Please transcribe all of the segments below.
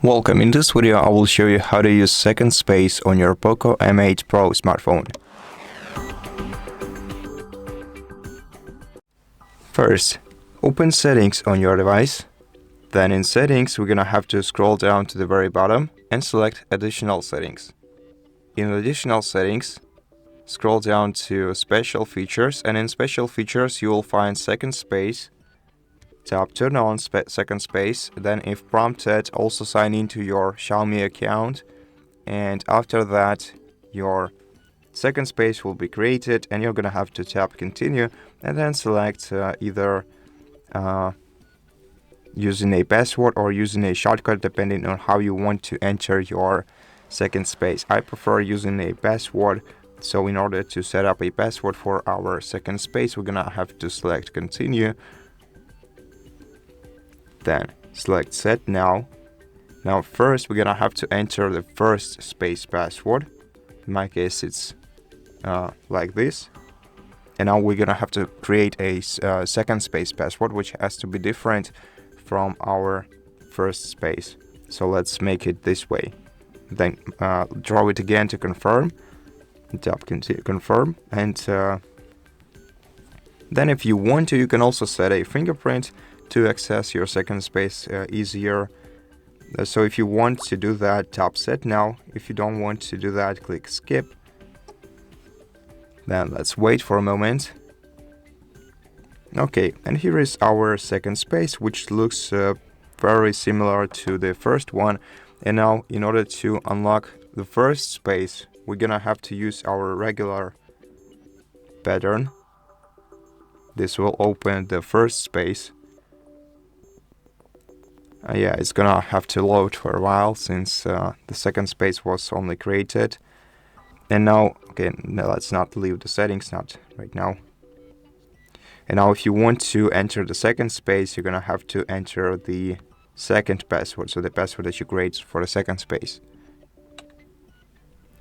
Welcome. In this video, I will show you how to use second space on your POCO M8 Pro smartphone. First, open Settings on your device. Then in Settings, we're gonna have to scroll down to the very bottom and select Additional Settings. In Additional Settings, scroll down to Special Features, and in Special Features, you will find second space. Tap Turn on second space, then if prompted, also sign into your Xiaomi account, and after that your second space will be created and you're gonna have to tap Continue and then select either using a password or using a shortcut depending on how you want to enter your second space. I prefer using a password, so in order to set up a password for our second space, we're gonna have to select Continue. Then select Set Now. Now first we're gonna have to enter the first space password. In my case it's like this. And now we're gonna have to create a second space password, which has to be different from our first space. So let's make it this way. Then draw it again to confirm. Tap Confirm, and then if you want to, you can also set a fingerprint to access your second space easier. So if you want to do that, tap Set Now. If you don't want to do that, click Skip. Then let's wait for a moment. Okay, and here is our second space, which looks very similar to the first one. And now in order to unlock the first space, we're gonna have to use our regular pattern. This will open the first space. Yeah, it's gonna have to load for a while since the second space was only created. And now, okay, no, let's not leave the settings, not right now. And now if you want to enter the second space, you're gonna have to enter the second password, so the password that you create for the second space.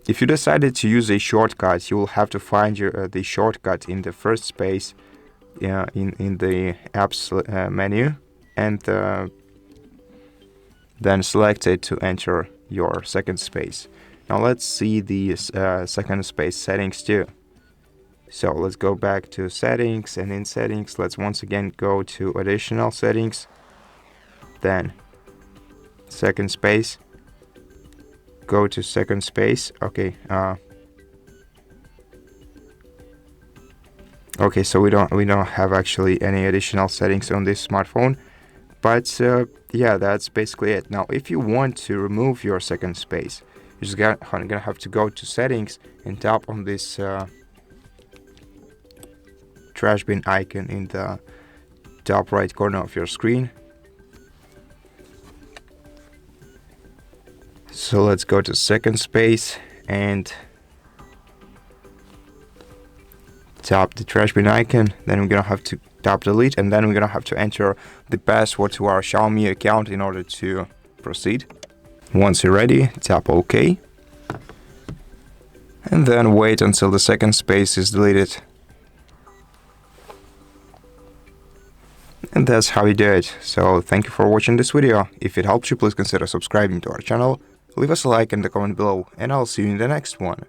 If you decided to use a shortcut, you will have to find the shortcut in the first space in the apps menu, and then select it to enter your second space. Now let's see the second space settings too. So let's go back to Settings, and in Settings let's once again go to Additional Settings, then second space, go to second space. Okay, okay, so we don't have actually any additional settings on this smartphone. But yeah, that's basically it. Now, if you want to remove your second space, you're just gonna have to go to Settings and tap on this trash bin icon in the top right corner of your screen. So let's go to second space and tap the trash bin icon. Then we're gonna have to tap Delete, and then we're gonna have to enter the password to our Xiaomi account in order to proceed. Once you're ready, tap OK, and then wait until the second space is deleted. And that's how you do it. So thank you for watching this video. If it helped you, please consider subscribing to our channel, leave us a like and a comment below, and I'll see you in the next one.